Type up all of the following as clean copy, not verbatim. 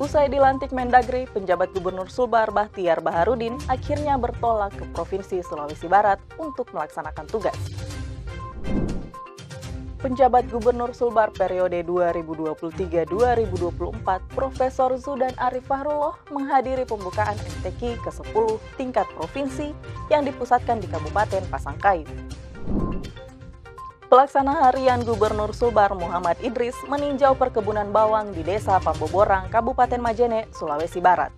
Usai dilantik Mendagri, penjabat Gubernur Sulbar Bahtiar Baharudin akhirnya bertolak ke Provinsi Sulawesi Barat untuk melaksanakan tugas. Penjabat Gubernur Sulbar periode 2023-2024, Profesor Zudan Arif Fahrullah menghadiri pembukaan MTQ ke-10 tingkat provinsi yang dipusatkan di Kabupaten Pasangkayu. Pelaksana harian Gubernur Sulbar Muhammad Idris meninjau perkebunan bawang di Desa Pamboborang, Kabupaten Majene, Sulawesi Barat.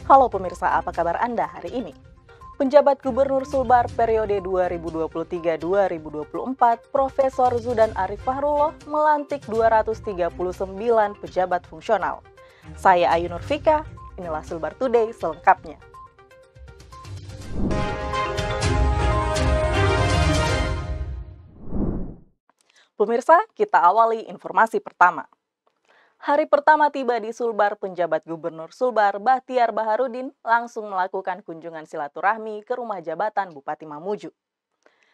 Halo pemirsa, apa kabar Anda hari ini? Penjabat Gubernur Sulbar periode 2023-2024, Profesor Zudan Arif Fahrullah melantik 239 pejabat fungsional. Saya Ayu Nurfika, inilah Sulbar Today selengkapnya. Pemirsa, kita awali informasi pertama. Hari pertama tiba di Sulbar, penjabat Gubernur Sulbar Bahtiar Baharudin langsung melakukan kunjungan silaturahmi ke rumah jabatan Bupati Mamuju.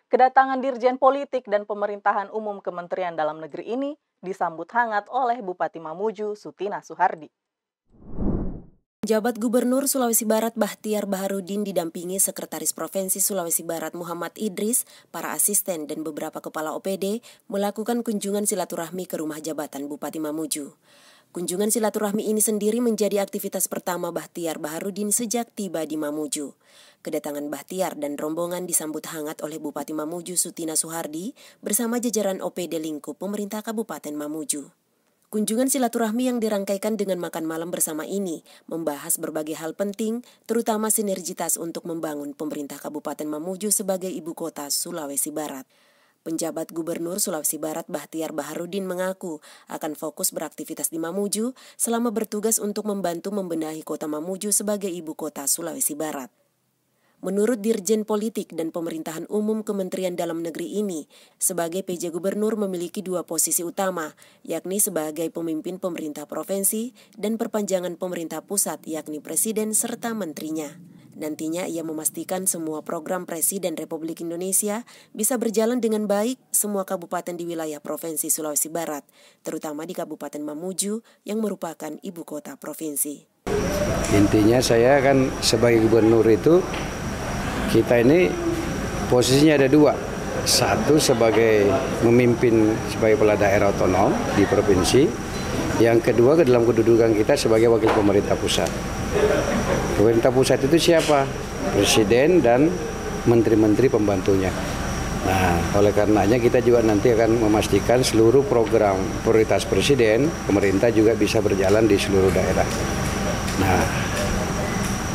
Kedatangan Dirjen Politik dan Pemerintahan Umum Kementerian Dalam Negeri ini disambut hangat oleh Bupati Mamuju Sutina Suhardi. Penjabat Gubernur Sulawesi Barat Bahtiar Baharudin didampingi Sekretaris Provinsi Sulawesi Barat Muhammad Idris, para asisten dan beberapa kepala OPD melakukan kunjungan silaturahmi ke rumah jabatan Bupati Mamuju. Kunjungan silaturahmi ini sendiri menjadi aktivitas pertama Bahtiar Baharudin sejak tiba di Mamuju. Kedatangan Bahtiar dan rombongan disambut hangat oleh Bupati Mamuju Sutina Suhardi bersama jajaran OPD lingkup pemerintah Kabupaten Mamuju. Kunjungan silaturahmi yang dirangkaikan dengan makan malam bersama ini membahas berbagai hal penting, terutama sinergitas untuk membangun pemerintah Kabupaten Mamuju sebagai ibu kota Sulawesi Barat. Penjabat Gubernur Sulawesi Barat Bahtiar Baharudin mengaku akan fokus beraktivitas di Mamuju selama bertugas untuk membantu membenahi kota Mamuju sebagai ibu kota Sulawesi Barat. Menurut Dirjen Politik dan Pemerintahan Umum Kementerian Dalam Negeri ini, sebagai PJ Gubernur memiliki dua posisi utama, yakni sebagai pemimpin pemerintah provinsi dan perpanjangan pemerintah pusat, yakni Presiden serta menterinya. Nantinya ia memastikan semua program Presiden Republik Indonesia bisa berjalan dengan baik semua kabupaten di wilayah Provinsi Sulawesi Barat, terutama di Kabupaten Mamuju yang merupakan ibu kota provinsi. Intinya saya kan sebagai gubernur itu, kita ini posisinya ada dua. Satu sebagai memimpin sebagai kepala daerah otonom di provinsi. Yang kedua ke dalam kedudukan kita sebagai wakil pemerintah pusat. Pemerintah pusat itu siapa? Presiden dan menteri-menteri pembantunya. Nah, oleh karenanya kita juga nanti akan memastikan seluruh program prioritas presiden, pemerintah juga bisa berjalan di seluruh daerah. Nah,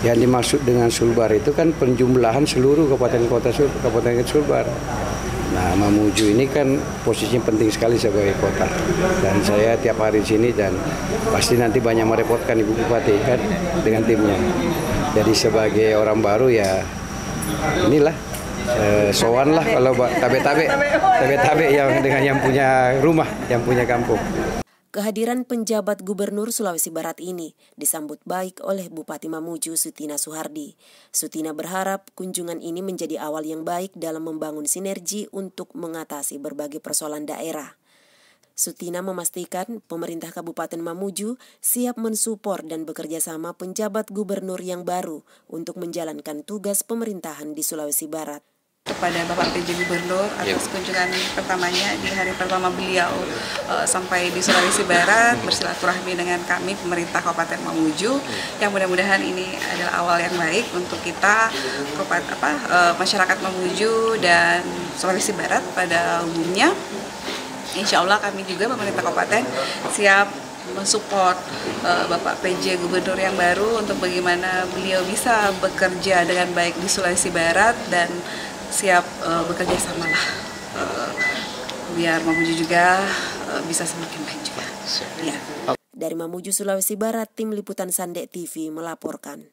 yang dimaksud dengan Sulbar itu kan penjumlahan seluruh kabupaten Sulbar. Nah, Mamuju ini kan posisinya penting sekali sebagai kota. Dan saya tiap hari di sini dan pasti nanti banyak merepotkan Ibu Bupati kan dengan timnya. Jadi sebagai orang baru ya inilah sowan lah kalau tabe-tabe yang punya rumah, yang punya kampung. Kehadiran penjabat Gubernur Sulawesi Barat ini disambut baik oleh Bupati Mamuju Sutina Suhardi. Sutina berharap kunjungan ini menjadi awal yang baik dalam membangun sinergi untuk mengatasi berbagai persoalan daerah. Sutina memastikan pemerintah Kabupaten Mamuju siap mensupport dan bekerja sama penjabat gubernur yang baru untuk menjalankan tugas pemerintahan di Sulawesi Barat. Kepada Bapak PJ Gubernur atas kunjungan pertamanya di hari pertama beliau sampai di Sulawesi Barat bersilaturahmi dengan kami pemerintah Kabupaten Mamuju, yang mudah-mudahan ini adalah awal yang baik untuk kita masyarakat Mamuju dan Sulawesi Barat pada umumnya. Insya Allah kami juga pemerintah kabupaten siap mensupport Bapak PJ Gubernur yang baru untuk bagaimana beliau bisa bekerja dengan baik di Sulawesi Barat dan siap bekerja samalah biar Mamuju juga bisa semakin baik juga. Ya. Dari Mamuju, Sulawesi Barat, tim liputan Sandek TV melaporkan.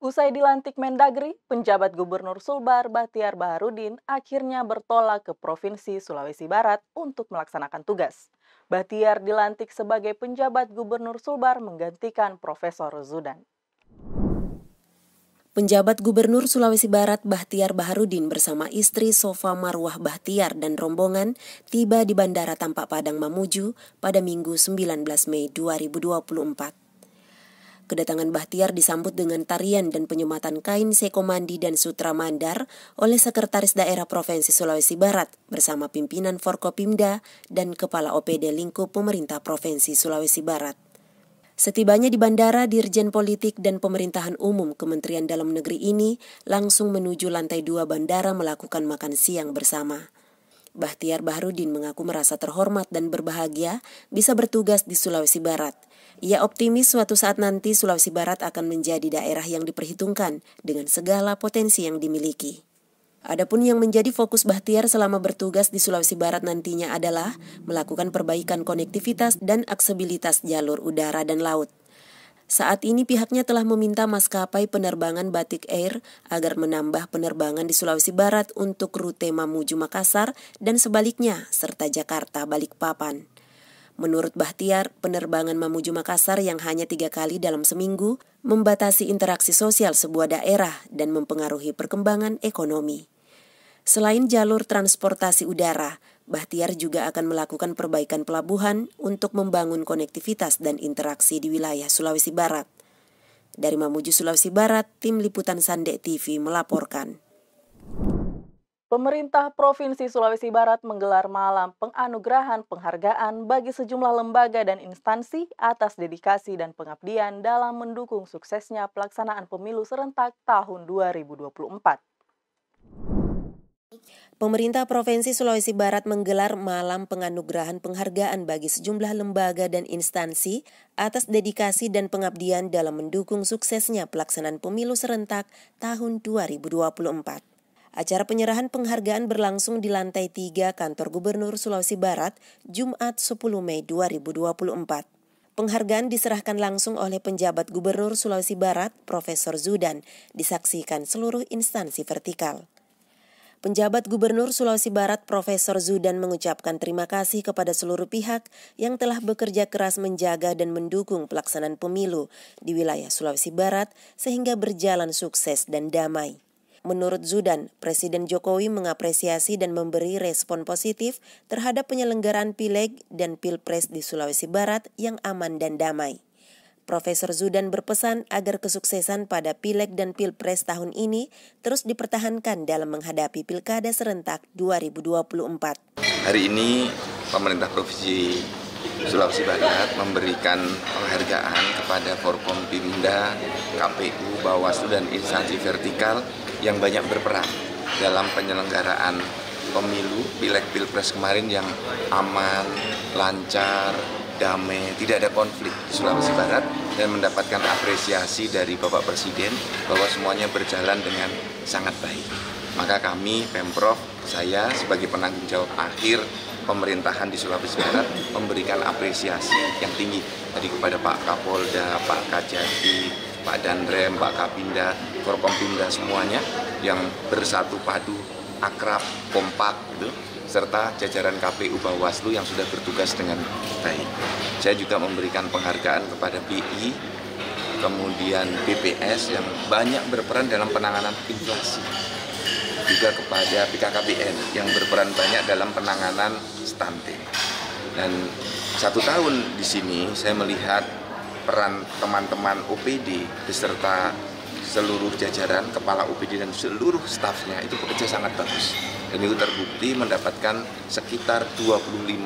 Usai dilantik Mendagri, penjabat Gubernur Sulbar Bahtiar Baharudin akhirnya bertolak ke Provinsi Sulawesi Barat untuk melaksanakan tugas. Bahtiar dilantik sebagai penjabat Gubernur Sulbar menggantikan Profesor Zudan. Penjabat Gubernur Sulawesi Barat Bahtiar Baharudin bersama istri Sofa Marwah Bahtiar dan rombongan tiba di Bandara Tampak Padang Mamuju pada Minggu 19 Mei 2024. Kedatangan Bahtiar disambut dengan tarian dan penyematan kain Sekomandi dan Sutra Mandar oleh Sekretaris Daerah Provinsi Sulawesi Barat bersama pimpinan Forkopimda dan Kepala OPD lingkup pemerintah Provinsi Sulawesi Barat. Setibanya di bandara, Dirjen Politik dan Pemerintahan Umum Kementerian Dalam Negeri ini langsung menuju lantai 2 bandara melakukan makan siang bersama. Bahtiar Baharudin mengaku merasa terhormat dan berbahagia bisa bertugas di Sulawesi Barat. Ia optimis suatu saat nanti Sulawesi Barat akan menjadi daerah yang diperhitungkan dengan segala potensi yang dimiliki. Adapun yang menjadi fokus Bahtiar selama bertugas di Sulawesi Barat nantinya adalah melakukan perbaikan konektivitas dan aksesibilitas jalur udara dan laut. Saat ini pihaknya telah meminta maskapai penerbangan Batik Air agar menambah penerbangan di Sulawesi Barat untuk rute Mamuju Makassar dan sebaliknya serta Jakarta Balikpapan. Menurut Bahtiar, penerbangan Mamuju Makassar yang hanya 3 kali dalam seminggu membatasi interaksi sosial sebuah daerah dan mempengaruhi perkembangan ekonomi. Selain jalur transportasi udara, Bahtiar juga akan melakukan perbaikan pelabuhan untuk membangun konektivitas dan interaksi di wilayah Sulawesi Barat. Dari Mamuju, Sulawesi Barat, Tim Liputan Sandek TV melaporkan. Pemerintah Provinsi Sulawesi Barat menggelar malam penganugerahan penghargaan bagi sejumlah lembaga dan instansi atas dedikasi dan pengabdian dalam mendukung suksesnya pelaksanaan pemilu serentak tahun 2024. Pemerintah Provinsi Sulawesi Barat menggelar malam penganugerahan penghargaan bagi sejumlah lembaga dan instansi atas dedikasi dan pengabdian dalam mendukung suksesnya pelaksanaan pemilu serentak tahun 2024. Acara penyerahan penghargaan berlangsung di lantai 3 Kantor Gubernur Sulawesi Barat, Jumat 10 Mei 2024. Penghargaan diserahkan langsung oleh penjabat Gubernur Sulawesi Barat, Profesor Zudan, disaksikan seluruh instansi vertikal. Penjabat Gubernur Sulawesi Barat Profesor Zudan mengucapkan terima kasih kepada seluruh pihak yang telah bekerja keras menjaga dan mendukung pelaksanaan pemilu di wilayah Sulawesi Barat sehingga berjalan sukses dan damai. Menurut Zudan, Presiden Jokowi mengapresiasi dan memberi respon positif terhadap penyelenggaraan Pileg dan Pilpres di Sulawesi Barat yang aman dan damai. Profesor Zudan berpesan agar kesuksesan pada Pileg dan Pilpres tahun ini terus dipertahankan dalam menghadapi Pilkada serentak 2024. Hari ini pemerintah Provinsi Sulawesi Barat memberikan penghargaan kepada Forkompimda, KPU, Bawaslu dan instansi vertikal yang banyak berperan dalam penyelenggaraan pemilu Pileg Pilpres kemarin yang aman, lancar, damai, tidak ada konflik di Sulawesi Barat dan mendapatkan apresiasi dari Bapak Presiden bahwa semuanya berjalan dengan sangat baik. Maka kami, Pemprov, saya sebagai penanggung jawab akhir pemerintahan di Sulawesi Barat memberikan apresiasi yang tinggi tadi kepada Pak Kapolda, Pak Kajati, Pak Danrem, Pak Kapinda, Forkompimda semuanya yang bersatu padu, akrab, kompak gitu, serta jajaran KPU Bawaslu yang sudah bertugas dengan baik. Saya juga memberikan penghargaan kepada BI, kemudian BPS yang banyak berperan dalam penanganan inflasi. Juga kepada BKKBN yang berperan banyak dalam penanganan stunting. Dan 1 tahun di sini saya melihat peran teman-teman OPD beserta seluruh jajaran, kepala OPD dan seluruh stafnya itu bekerja sangat bagus. Dan itu terbukti mendapatkan sekitar 25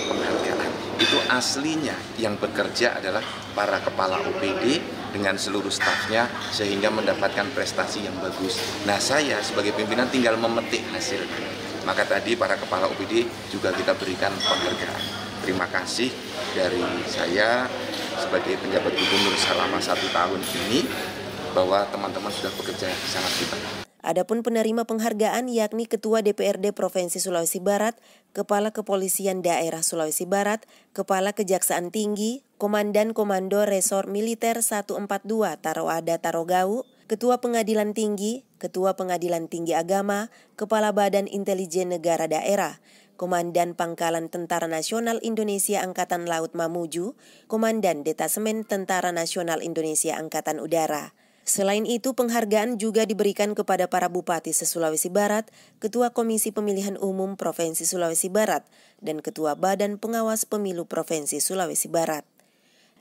penghargaan. Itu aslinya yang bekerja adalah para kepala OPD dengan seluruh stafnya sehingga mendapatkan prestasi yang bagus. Nah, saya sebagai pimpinan tinggal memetik hasilnya. Maka tadi para kepala OPD juga kita berikan penghargaan. Terima kasih dari saya sebagai penjabat gubernur selama 1 tahun ini bahwa teman-teman sudah bekerja sangat hebat. Adapun penerima penghargaan yakni Ketua DPRD Provinsi Sulawesi Barat, Kepala Kepolisian Daerah Sulawesi Barat, Kepala Kejaksaan Tinggi, Komandan Komando Resor Militer 142 Taroada Tarogau, Ketua Pengadilan Tinggi, Ketua Pengadilan Tinggi Agama, Kepala Badan Intelijen Negara Daerah, Komandan Pangkalan Tentara Nasional Indonesia Angkatan Laut Mamuju, Komandan Detasemen Tentara Nasional Indonesia Angkatan Udara. Selain itu, penghargaan juga diberikan kepada para Bupati se-Sulawesi Barat, Ketua Komisi Pemilihan Umum Provinsi Sulawesi Barat, dan Ketua Badan Pengawas Pemilu Provinsi Sulawesi Barat.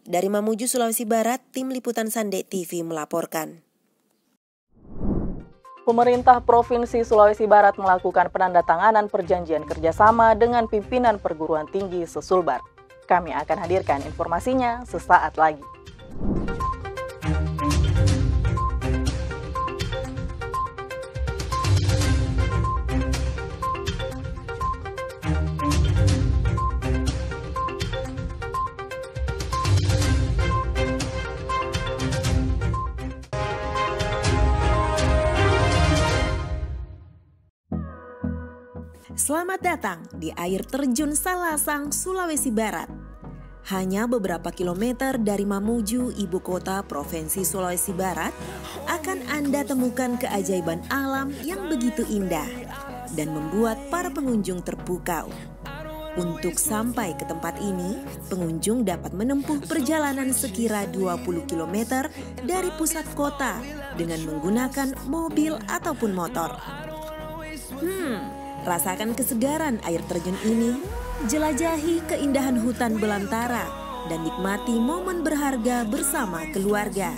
Dari Mamuju, Sulawesi Barat, Tim Liputan Sande TV melaporkan. Pemerintah Provinsi Sulawesi Barat melakukan penandatanganan perjanjian kerjasama dengan pimpinan perguruan tinggi se-Sulbar. Kami akan hadirkan informasinya sesaat lagi. Selamat datang di air terjun Salasang, Sulawesi Barat. Hanya beberapa kilometer dari Mamuju, ibu kota Provinsi Sulawesi Barat, akan Anda temukan keajaiban alam yang begitu indah dan membuat para pengunjung terpukau. Untuk sampai ke tempat ini, pengunjung dapat menempuh perjalanan sekira 20 km dari pusat kota dengan menggunakan mobil ataupun motor. Rasakan kesegaran air terjun ini, jelajahi keindahan hutan belantara, dan nikmati momen berharga bersama keluarga.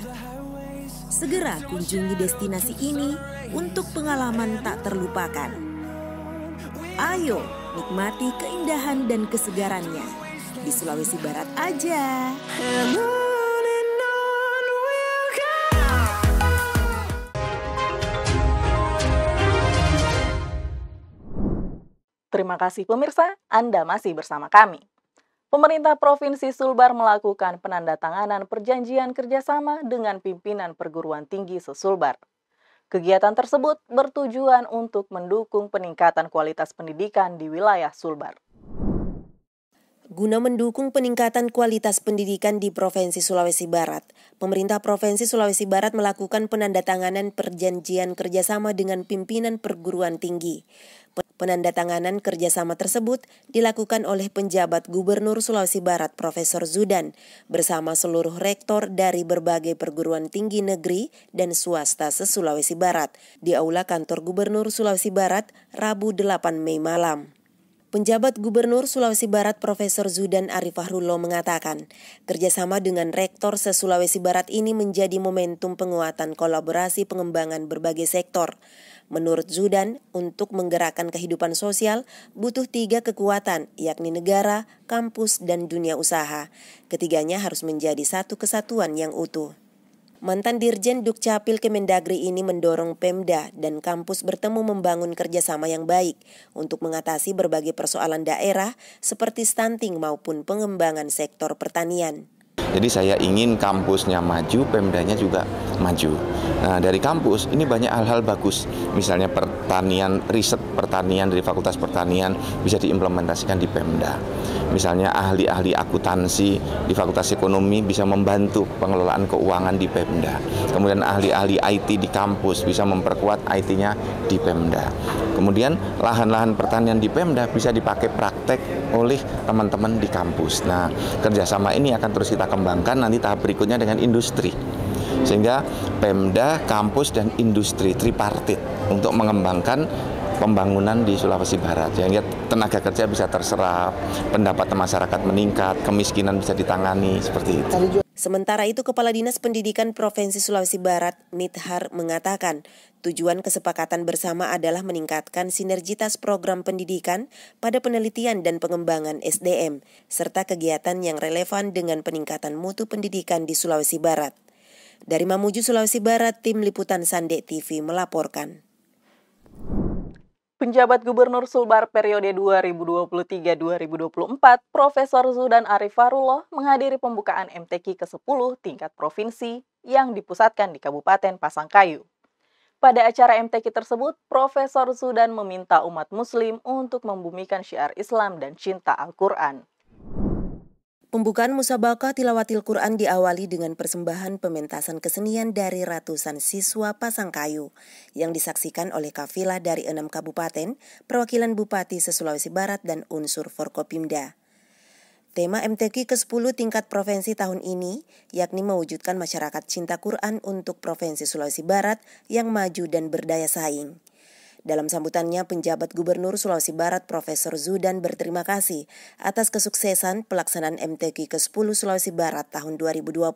Segera kunjungi destinasi ini untuk pengalaman tak terlupakan. Ayo nikmati keindahan dan kesegarannya di Sulawesi Barat aja. Terima kasih pemirsa, Anda masih bersama kami. Pemerintah Provinsi Sulbar melakukan penandatanganan perjanjian kerjasama dengan pimpinan perguruan tinggi se-Sulbar. Kegiatan tersebut bertujuan untuk mendukung peningkatan kualitas pendidikan di wilayah Sulbar. Guna mendukung peningkatan kualitas pendidikan di Provinsi Sulawesi Barat, pemerintah Provinsi Sulawesi Barat melakukan penandatanganan perjanjian kerjasama dengan pimpinan perguruan tinggi. Penandatanganan kerjasama tersebut dilakukan oleh penjabat Gubernur Sulawesi Barat Profesor Zudan bersama seluruh rektor dari berbagai perguruan tinggi negeri dan swasta se-Sulawesi Barat di Aula Kantor Gubernur Sulawesi Barat Rabu 8 Mei malam. Penjabat Gubernur Sulawesi Barat Profesor Zudan Arif Fahrullah mengatakan, kerjasama dengan rektor se-Sulawesi Barat ini menjadi momentum penguatan kolaborasi pengembangan berbagai sektor. Menurut Zudan, untuk menggerakkan kehidupan sosial butuh 3 kekuatan, yakni negara, kampus, dan dunia usaha. Ketiganya harus menjadi satu kesatuan yang utuh. Mantan Dirjen Dukcapil Kemendagri ini mendorong Pemda dan kampus bertemu membangun kerjasama yang baik untuk mengatasi berbagai persoalan daerah seperti stunting maupun pengembangan sektor pertanian. Jadi saya ingin kampusnya maju, Pemdanya juga maju. Nah, dari kampus ini banyak hal-hal bagus. Misalnya pertanian, riset pertanian dari Fakultas Pertanian bisa diimplementasikan di Pemda. Misalnya ahli-ahli akuntansi di Fakultas Ekonomi bisa membantu pengelolaan keuangan di Pemda. Kemudian ahli-ahli IT di kampus bisa memperkuat IT-nya di Pemda. Kemudian lahan-lahan pertanian di Pemda bisa dipakai praktek oleh teman-teman di kampus. Nah, kerjasama ini akan terus kita kembangkan nanti tahap berikutnya dengan industri. Sehingga Pemda, kampus, dan industri tripartit untuk mengembangkan pembangunan di Sulawesi Barat. Sehingga tenaga kerja bisa terserap, pendapatan masyarakat meningkat, kemiskinan bisa ditangani, seperti itu. Sementara itu, Kepala Dinas Pendidikan Provinsi Sulawesi Barat, Mithar, mengatakan tujuan kesepakatan bersama adalah meningkatkan sinergitas program pendidikan pada penelitian dan pengembangan SDM, serta kegiatan yang relevan dengan peningkatan mutu pendidikan di Sulawesi Barat. Dari Mamuju, Sulawesi Barat, Tim Liputan Sande TV melaporkan. Penjabat Gubernur Sulbar periode 2023-2024, Profesor Zudan Arif Fahrullah menghadiri pembukaan MTQ ke-10 tingkat provinsi yang dipusatkan di Kabupaten Pasangkayu. Pada acara MTQ tersebut, Profesor Zudan meminta umat Muslim untuk membumikan syiar Islam dan cinta Al-Quran. Pembukaan musabaqah tilawatil Quran diawali dengan persembahan pementasan kesenian dari ratusan siswa Pasangkayu yang disaksikan oleh kafilah dari 6 kabupaten, perwakilan Bupati se-Sulawesi Barat dan unsur Forkopimda. Tema MTQ ke-10 tingkat provinsi tahun ini yakni mewujudkan masyarakat cinta Quran untuk Provinsi Sulawesi Barat yang maju dan berdaya saing. Dalam sambutannya, penjabat Gubernur Sulawesi Barat Profesor Zudan berterima kasih atas kesuksesan pelaksanaan MTQ ke-10 Sulawesi Barat tahun 2024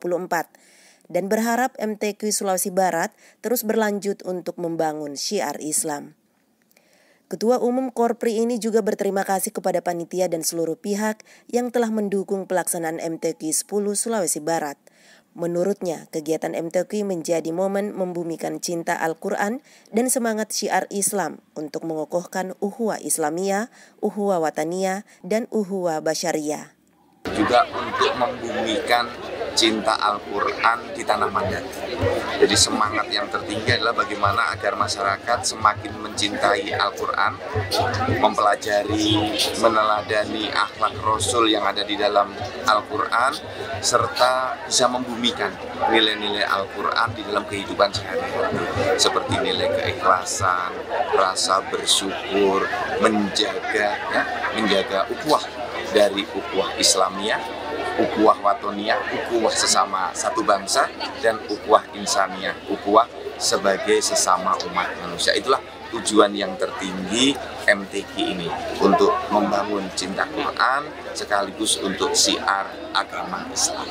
dan berharap MTQ Sulawesi Barat terus berlanjut untuk membangun syiar Islam. Ketua Umum Korpri ini juga berterima kasih kepada panitia dan seluruh pihak yang telah mendukung pelaksanaan MTQ 10 Sulawesi Barat. Menurutnya, kegiatan MTQ menjadi momen membumikan cinta Al-Quran dan semangat syiar Islam untuk mengokohkan uhuwah Islamiyah, uhuwah Wataniyah, dan uhuwah Basyariyah. Juga untuk membumikan cinta Al-Quran di tanah mandat. Jadi semangat yang tertinggi adalah bagaimana agar masyarakat semakin mencintai Al-Quran, mempelajari, meneladani akhlak Rasul yang ada di dalam Al-Quran, serta bisa membumikan nilai-nilai Al-Quran di dalam kehidupan sehari-hari. Seperti nilai keikhlasan, rasa bersyukur, menjaga ukhuwah dari ukhuwah Islamiyah, ukhuwah Watoniyah, ukhuwah sesama satu bangsa, dan ukhuwah Insaniyah, ukhuwah sebagai sesama umat manusia. Itulah tujuan yang tertinggi MTQ ini, untuk membangun cinta Quran sekaligus untuk syiar agama Islam.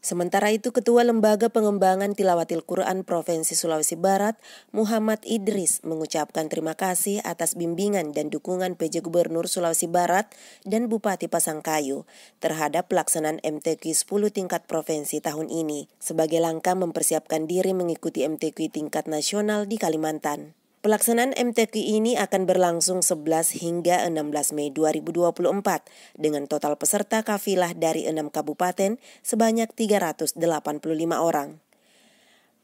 Sementara itu, Ketua Lembaga Pengembangan Tilawatil Quran Provinsi Sulawesi Barat, Muhammad Idris, mengucapkan terima kasih atas bimbingan dan dukungan PJ Gubernur Sulawesi Barat dan Bupati Pasangkayu terhadap pelaksanaan MTQ 10 tingkat provinsi tahun ini, sebagai langkah mempersiapkan diri mengikuti MTQ tingkat nasional di Kalimantan. Pelaksanaan MTQ ini akan berlangsung 11 hingga 16 Mei 2024 dengan total peserta kafilah dari 6 kabupaten sebanyak 385 orang.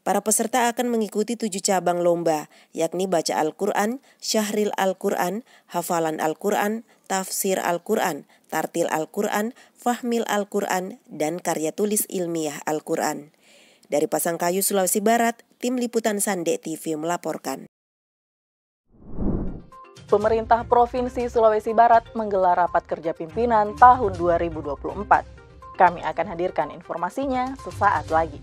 Para peserta akan mengikuti 7 cabang lomba, yakni baca Al-Quran, syahril Al-Quran, hafalan Al-Quran, tafsir Al-Quran, tartil Al-Quran, fahmil Al-Quran, dan karya tulis ilmiah Al-Quran. Dari Pasangkayu, Sulawesi Barat, Tim Liputan Sande TV melaporkan. Pemerintah Provinsi Sulawesi Barat menggelar rapat kerja pimpinan tahun 2024. Kami akan hadirkan informasinya sesaat lagi.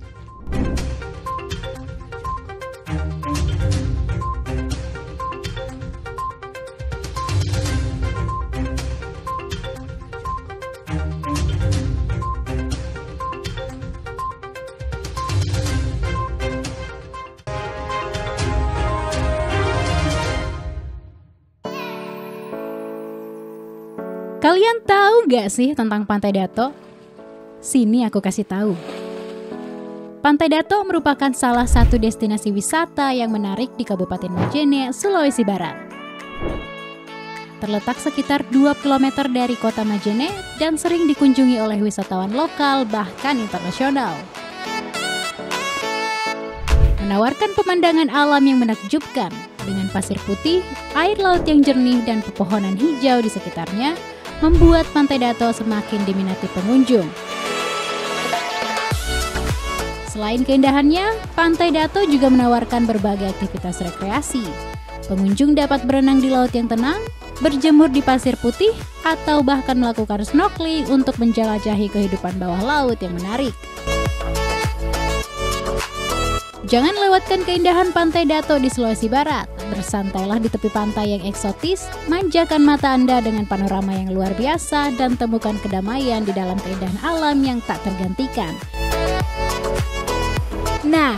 Kalian tahu nggak sih tentang Pantai Dato? Sini aku kasih tahu. Pantai Dato merupakan salah satu destinasi wisata yang menarik di Kabupaten Majene, Sulawesi Barat. Terletak sekitar 2 km dari kota Majene dan sering dikunjungi oleh wisatawan lokal bahkan internasional. Menawarkan pemandangan alam yang menakjubkan dengan pasir putih, air laut yang jernih dan pepohonan hijau di sekitarnya, membuat Pantai Dato semakin diminati pengunjung. Selain keindahannya, Pantai Dato juga menawarkan berbagai aktivitas rekreasi. Pengunjung dapat berenang di laut yang tenang, berjemur di pasir putih, atau bahkan melakukan snorkeling untuk menjelajahi kehidupan bawah laut yang menarik. Jangan lewatkan keindahan Pantai Dato di Sulawesi Barat. Bersantailah di tepi pantai yang eksotis, manjakan mata Anda dengan panorama yang luar biasa, dan temukan kedamaian di dalam keindahan alam yang tak tergantikan. Nah,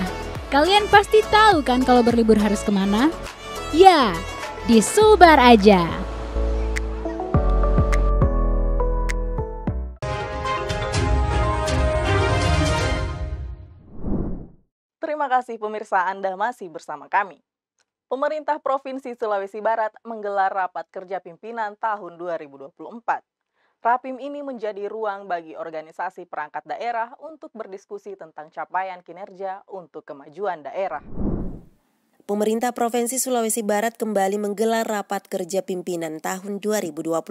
kalian pasti tahu kan kalau berlibur harus kemana? Ya, di Sulbar aja. Terima kasih pemirsa, Anda masih bersama kami. Pemerintah Provinsi Sulawesi Barat menggelar rapat kerja pimpinan tahun 2024. Rapim ini menjadi ruang bagi organisasi perangkat daerah untuk berdiskusi tentang capaian kinerja untuk kemajuan daerah. Pemerintah Provinsi Sulawesi Barat kembali menggelar rapat kerja pimpinan tahun 2024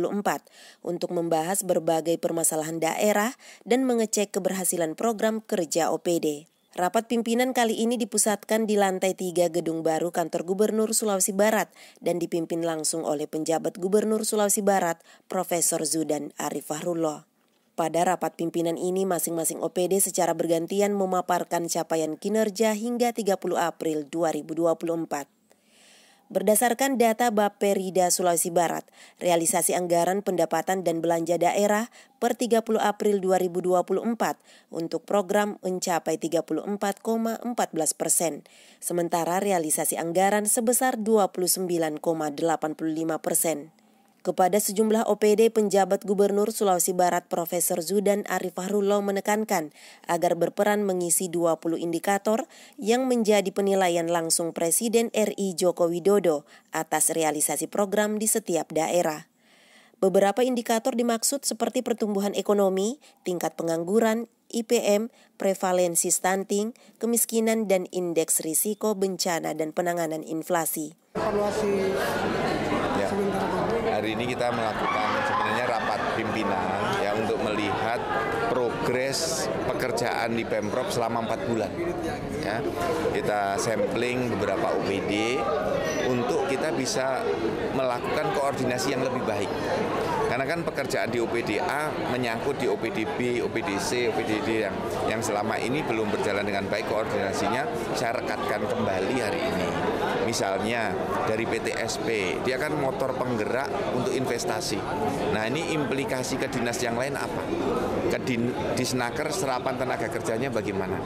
untuk membahas berbagai permasalahan daerah dan mengecek keberhasilan program kerja OPD. Rapat pimpinan kali ini dipusatkan di lantai 3 gedung baru kantor Gubernur Sulawesi Barat dan dipimpin langsung oleh penjabat Gubernur Sulawesi Barat, Profesor Zudan Arif Fahrullah. Pada rapat pimpinan ini, masing-masing OPD secara bergantian memaparkan capaian kinerja hingga 30 April 2024. Berdasarkan data Bapperida Sulawesi Barat, realisasi anggaran pendapatan dan belanja daerah per 30 April 2024 untuk program mencapai 34,14%, sementara realisasi anggaran sebesar 29,85%. Kepada sejumlah OPD, penjabat Gubernur Sulawesi Barat Profesor Zudan Arif Fahrullah menekankan agar berperan mengisi 20 indikator yang menjadi penilaian langsung Presiden RI Joko Widodo atas realisasi program di setiap daerah. Beberapa indikator dimaksud seperti pertumbuhan ekonomi, tingkat pengangguran, IPM, prevalensi stunting, kemiskinan, dan indeks risiko bencana dan penanganan inflasi. Evaluasi sebentar. Hari ini kita melakukan sebenarnya rapat pimpinan ya untuk melihat progres pekerjaan di Pemprov selama 4 bulan. Ya, kita sampling beberapa OPD untuk kita bisa melakukan koordinasi yang lebih baik. Karena kan pekerjaan di OPD A menyangkut di OPD B, OPD C, OPD D yang selama ini belum berjalan dengan baik koordinasinya, saya rekatkan kembali hari ini. Misalnya dari PTSP, dia kan motor penggerak untuk investasi. Nah ini implikasi ke dinas yang lain apa? Ke Disnaker serapan tenaga kerjanya bagaimana?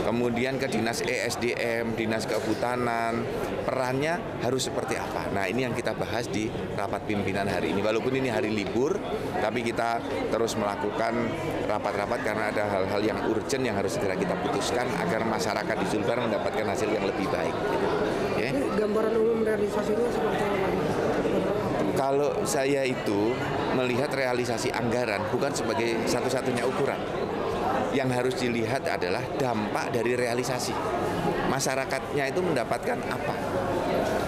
Kemudian ke dinas ESDM, dinas kehutanan, perannya harus seperti apa? Nah ini yang kita bahas di rapat pimpinan hari ini. Walaupun ini hari libur, tapi kita terus melakukan rapat-rapat karena ada hal-hal yang urgent yang harus segera kita putuskan agar masyarakat di Sulbar mendapatkan hasil yang lebih baik. Okay? Gambaran umum realisasinya seperti apa? Kalau saya itu melihat realisasi anggaran bukan sebagai satu-satunya ukuran. Yang harus dilihat adalah dampak dari realisasi. Masyarakatnya itu mendapatkan apa?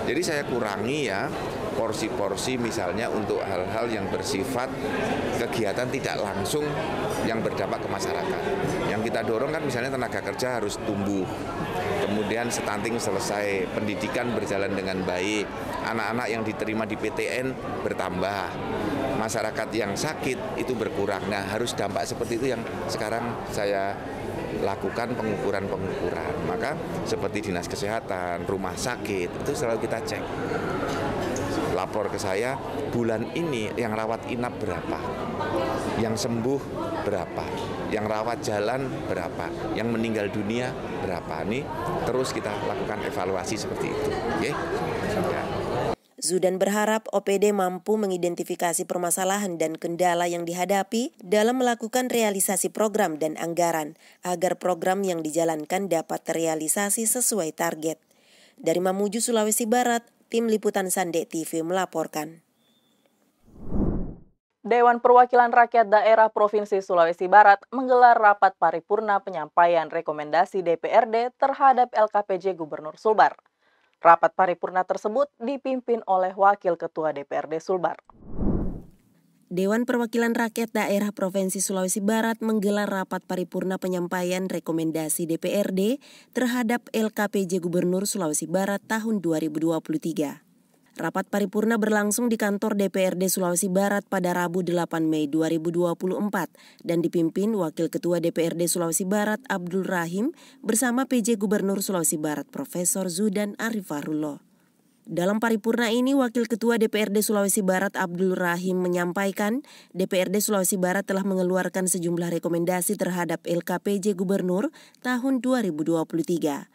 Jadi saya kurangi ya porsi-porsi misalnya untuk hal-hal yang bersifat kegiatan tidak langsung yang berdampak ke masyarakat. Yang kita dorong kan misalnya tenaga kerja harus tumbuh, kemudian stunting selesai, pendidikan berjalan dengan baik, anak-anak yang diterima di PTN bertambah, masyarakat yang sakit itu berkurang. Nah harus dampak seperti itu yang sekarang saya lakukan pengukuran-pengukuran. Maka seperti dinas kesehatan, rumah sakit itu selalu kita cek. Lapor ke saya, bulan ini yang rawat inap berapa, yang sembuh berapa, yang rawat jalan berapa, yang meninggal dunia berapa. Ini terus kita lakukan evaluasi seperti itu. Okay? Ya. Zudan berharap OPD mampu mengidentifikasi permasalahan dan kendala yang dihadapi dalam melakukan realisasi program dan anggaran, agar program yang dijalankan dapat terrealisasi sesuai target. Dari Mamuju, Sulawesi Barat, Tim Liputan Sande TV melaporkan. Dewan Perwakilan Rakyat Daerah Provinsi Sulawesi Barat menggelar rapat paripurna penyampaian rekomendasi DPRD terhadap LKPJ Gubernur Sulbar. Rapat paripurna tersebut dipimpin oleh Wakil Ketua DPRD Sulbar. Dewan Perwakilan Rakyat Daerah Provinsi Sulawesi Barat menggelar rapat paripurna penyampaian rekomendasi DPRD terhadap LKPJ Gubernur Sulawesi Barat tahun 2023. Rapat paripurna berlangsung di kantor DPRD Sulawesi Barat pada Rabu 8 Mei 2024 dan dipimpin Wakil Ketua DPRD Sulawesi Barat Abdul Rahim bersama PJ Gubernur Sulawesi Barat Profesor Zudan Arif Fahrullah. Dalam paripurna ini, Wakil Ketua DPRD Sulawesi Barat Abdul Rahim menyampaikan DPRD Sulawesi Barat telah mengeluarkan sejumlah rekomendasi terhadap LKPJ Gubernur tahun 2023.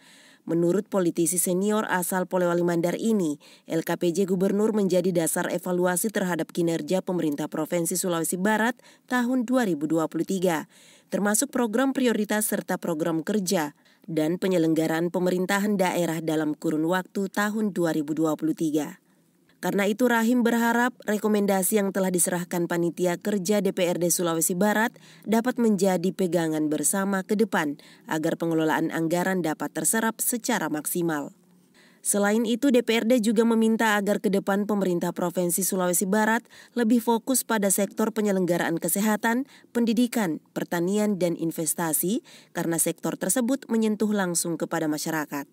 Menurut politisi senior asal Polewali Mandar ini, LKPJ Gubernur menjadi dasar evaluasi terhadap kinerja pemerintah Provinsi Sulawesi Barat tahun 2023, termasuk program prioritas serta program kerja dan penyelenggaraan pemerintahan daerah dalam kurun waktu tahun 2023. Karena itu Rahim berharap rekomendasi yang telah diserahkan Panitia Kerja DPRD Sulawesi Barat dapat menjadi pegangan bersama ke depan agar pengelolaan anggaran dapat terserap secara maksimal. Selain itu, DPRD juga meminta agar ke depan pemerintah Provinsi Sulawesi Barat lebih fokus pada sektor penyelenggaraan kesehatan, pendidikan, pertanian, dan investasi karena sektor tersebut menyentuh langsung kepada masyarakat.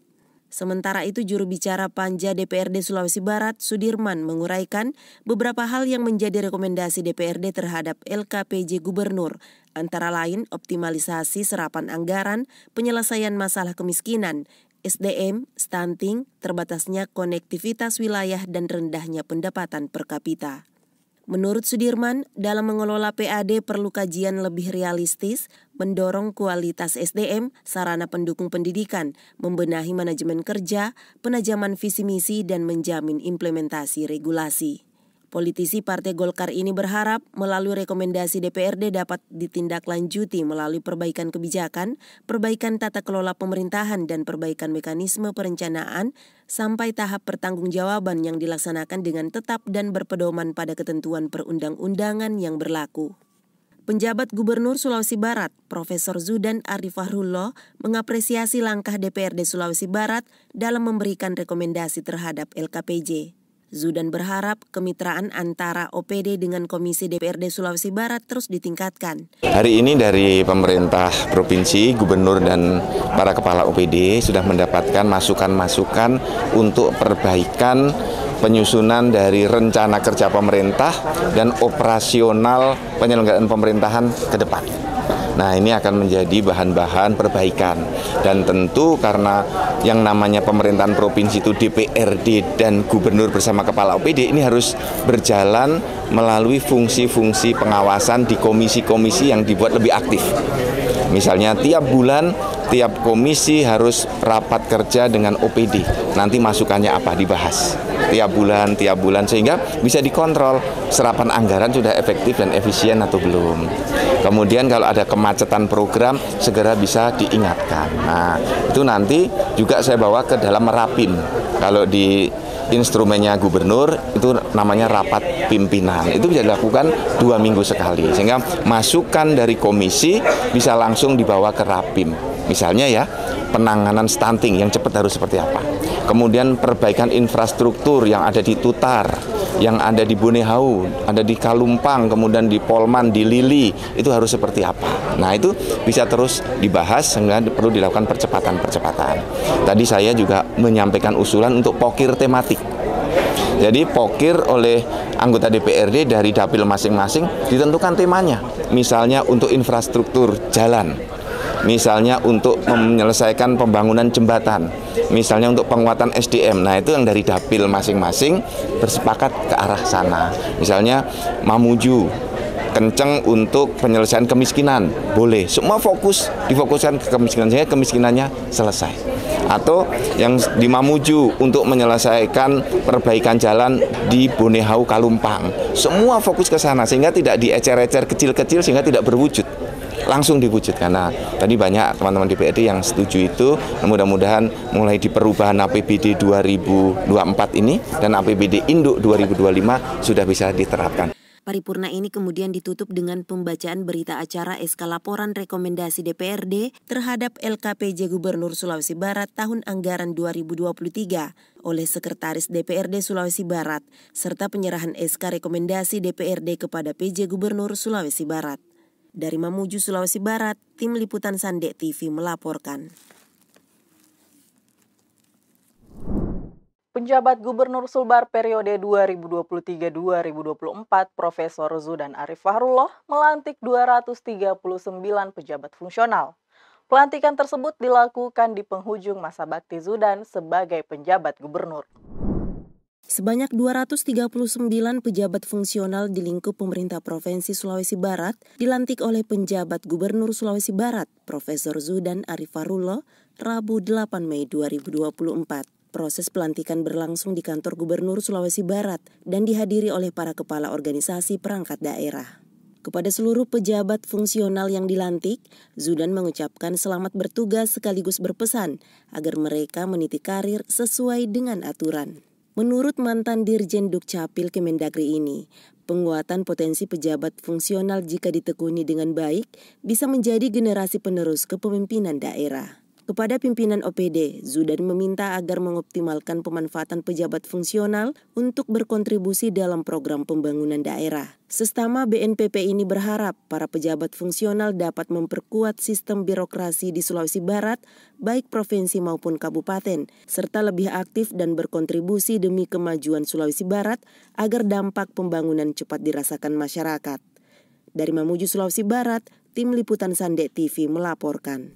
Sementara itu, juru bicara Panja DPRD Sulawesi Barat, Sudirman, menguraikan beberapa hal yang menjadi rekomendasi DPRD terhadap LKPJ Gubernur, antara lain optimalisasi serapan anggaran, penyelesaian masalah kemiskinan, SDM, stunting, terbatasnya konektivitas wilayah, dan rendahnya pendapatan per kapita. Menurut Sudirman, dalam mengelola PAD perlu kajian lebih realistis, mendorong kualitas SDM, sarana pendukung pendidikan, membenahi manajemen kerja, penajaman visi misi, dan menjamin implementasi regulasi. Politisi Partai Golkar ini berharap melalui rekomendasi DPRD dapat ditindaklanjuti melalui perbaikan kebijakan, perbaikan tata kelola pemerintahan, dan perbaikan mekanisme perencanaan sampai tahap pertanggungjawaban yang dilaksanakan dengan tetap dan berpedoman pada ketentuan perundang-undangan yang berlaku. Penjabat Gubernur Sulawesi Barat, Profesor Zudan Arif Fahrullah, mengapresiasi langkah DPRD Sulawesi Barat dalam memberikan rekomendasi terhadap LKPJ. Zudan berharap kemitraan antara OPD dengan Komisi DPRD Sulawesi Barat terus ditingkatkan. Hari ini dari pemerintah provinsi, gubernur dan para kepala OPD sudah mendapatkan masukan-masukan untuk perbaikan penyusunan dari rencana kerja pemerintah dan operasional penyelenggaraan pemerintahan ke depan. Nah, ini akan menjadi bahan-bahan perbaikan. Dan tentu karena yang namanya pemerintahan provinsi itu DPRD dan gubernur bersama kepala OPD ini harus berjalan melalui fungsi-fungsi pengawasan di komisi-komisi yang dibuat lebih aktif. Misalnya tiap bulan, tiap komisi harus rapat kerja dengan OPD. Nanti masukannya apa dibahas. Tiap bulan, sehingga bisa dikontrol serapan anggaran sudah efektif dan efisien atau belum. Kemudian kalau ada kemacetan program, segera bisa diingatkan. Nah, itu nanti juga saya bawa ke dalam Rapim. Kalau di instrumennya gubernur, itu namanya rapat pimpinan. Itu bisa dilakukan 2 minggu sekali. Sehingga masukan dari komisi bisa langsung dibawa ke Rapim. Misalnya ya, penanganan stunting yang cepat harus seperti apa. Kemudian perbaikan infrastruktur yang ada di Tutar, yang ada di Bonehau, ada di Kalumpang, kemudian di Polman, di Lili, itu harus seperti apa. Nah, itu bisa terus dibahas sehingga perlu dilakukan percepatan-percepatan. Tadi saya juga menyampaikan usulan untuk pokir tematik. Jadi pokir oleh anggota DPRD dari dapil masing-masing ditentukan temanya. Misalnya untuk infrastruktur jalan, misalnya untuk menyelesaikan pembangunan jembatan, misalnya untuk penguatan SDM. Nah, itu yang dari dapil masing-masing bersepakat ke arah sana. Misalnya Mamuju, kenceng untuk penyelesaian kemiskinan, boleh. Semua difokuskan ke kemiskinan, sehingga kemiskinannya selesai. Atau yang di Mamuju untuk menyelesaikan perbaikan jalan di Bonehau Kalumpang. Semua fokus ke sana, sehingga tidak diecer-ecer kecil-kecil, sehingga tidak berwujud. Langsung diwujudkan. Nah, tadi banyak teman-teman DPRD yang setuju itu. Mudah-mudahan mulai di perubahan APBD 2024 ini dan APBD Induk 2025 sudah bisa diterapkan. Paripurna ini kemudian ditutup dengan pembacaan berita acara SK Laporan Rekomendasi DPRD terhadap LKPJ Gubernur Sulawesi Barat tahun anggaran 2023 oleh Sekretaris DPRD Sulawesi Barat, serta penyerahan SK Rekomendasi DPRD kepada PJ Gubernur Sulawesi Barat. Dari Mamuju, Sulawesi Barat, Tim Liputan Sandek TV melaporkan. Penjabat Gubernur Sulbar periode 2023-2024, Profesor Zudan Arif Fahrullah, melantik 239 pejabat fungsional. Pelantikan tersebut dilakukan di penghujung masa bakti Zudan sebagai penjabat gubernur. Sebanyak 239 pejabat fungsional di lingkup pemerintah Provinsi Sulawesi Barat dilantik oleh penjabat Gubernur Sulawesi Barat, Profesor Zudan Arif Fahrullah, Rabu 8 Mei 2024. Proses pelantikan berlangsung di kantor Gubernur Sulawesi Barat dan dihadiri oleh para kepala organisasi perangkat daerah. Kepada seluruh pejabat fungsional yang dilantik, Zudan mengucapkan selamat bertugas sekaligus berpesan agar mereka meniti karir sesuai dengan aturan. Menurut mantan Dirjen Dukcapil Kemendagri ini, penguatan potensi pejabat fungsional jika ditekuni dengan baik bisa menjadi generasi penerus kepemimpinan daerah. Kepada pimpinan OPD, Zudan meminta agar mengoptimalkan pemanfaatan pejabat fungsional untuk berkontribusi dalam program pembangunan daerah. Sestama BNPP ini berharap para pejabat fungsional dapat memperkuat sistem birokrasi di Sulawesi Barat, baik provinsi maupun kabupaten, serta lebih aktif dan berkontribusi demi kemajuan Sulawesi Barat agar dampak pembangunan cepat dirasakan masyarakat. Dari Mamuju, Sulawesi Barat, Tim Liputan Sande TV melaporkan.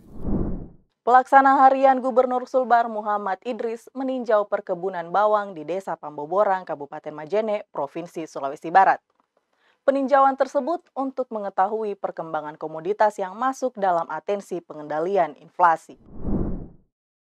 Pelaksana harian Gubernur Sulbar Muhammad Idris meninjau perkebunan bawang di Desa Pamboborang, Kabupaten Majene, Provinsi Sulawesi Barat. Peninjauan tersebut untuk mengetahui perkembangan komoditas yang masuk dalam atensi pengendalian inflasi.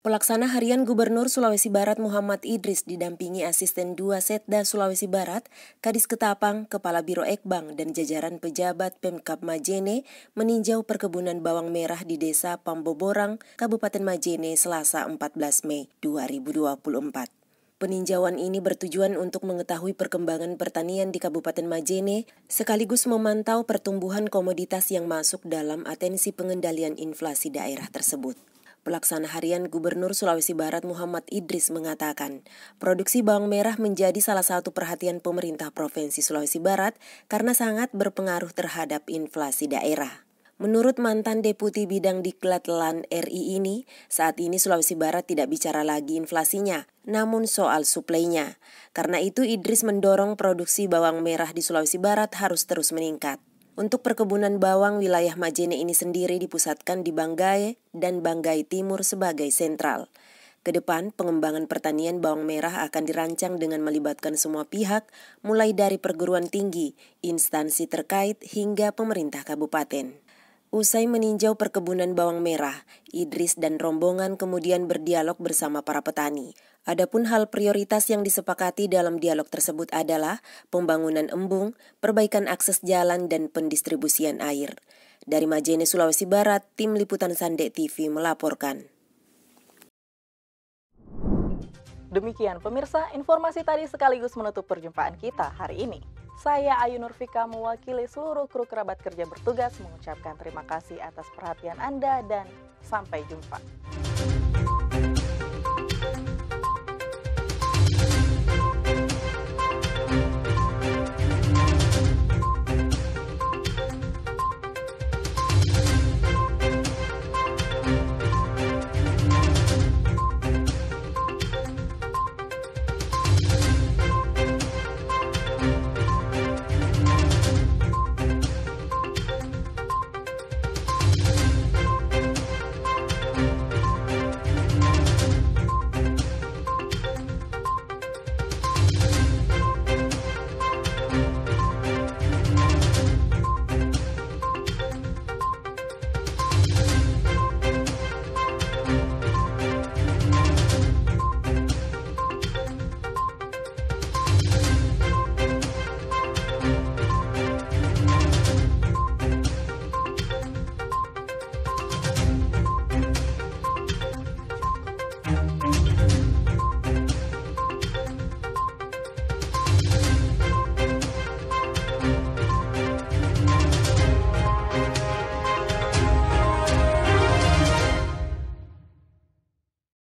Pelaksana harian Gubernur Sulawesi Barat Muhammad Idris didampingi Asisten 2 Setda Sulawesi Barat, Kadis Ketapang, Kepala Biro Ekbang, dan jajaran pejabat Pemkab Majene meninjau perkebunan bawang merah di Desa Pamboborang, Kabupaten Majene, Selasa 14 Mei 2024. Peninjauan ini bertujuan untuk mengetahui perkembangan pertanian di Kabupaten Majene, sekaligus memantau pertumbuhan komoditas yang masuk dalam atensi pengendalian inflasi daerah tersebut. Pelaksana harian Gubernur Sulawesi Barat Muhammad Idris mengatakan, produksi bawang merah menjadi salah satu perhatian pemerintah Provinsi Sulawesi Barat karena sangat berpengaruh terhadap inflasi daerah. Menurut mantan Deputi Bidang Diklat LAN RI ini, saat ini Sulawesi Barat tidak bicara lagi inflasinya, namun soal suplainya. Karena itu Idris mendorong produksi bawang merah di Sulawesi Barat harus terus meningkat. Untuk perkebunan bawang wilayah Majene ini sendiri dipusatkan di Banggai dan Banggai Timur sebagai sentral. Kedepan, pengembangan pertanian bawang merah akan dirancang dengan melibatkan semua pihak, mulai dari perguruan tinggi, instansi terkait, hingga pemerintah kabupaten. Usai meninjau perkebunan bawang merah, Idris dan rombongan kemudian berdialog bersama para petani. Adapun hal prioritas yang disepakati dalam dialog tersebut adalah pembangunan embung, perbaikan akses jalan, dan pendistribusian air. Dari Majene, Sulawesi Barat, Tim Liputan Sande TV melaporkan. Demikian pemirsa, informasi tadi sekaligus menutup perjumpaan kita hari ini. Saya Ayu Nurfika mewakili seluruh kru kerabat kerja bertugas mengucapkan terima kasih atas perhatian Anda dan sampai jumpa.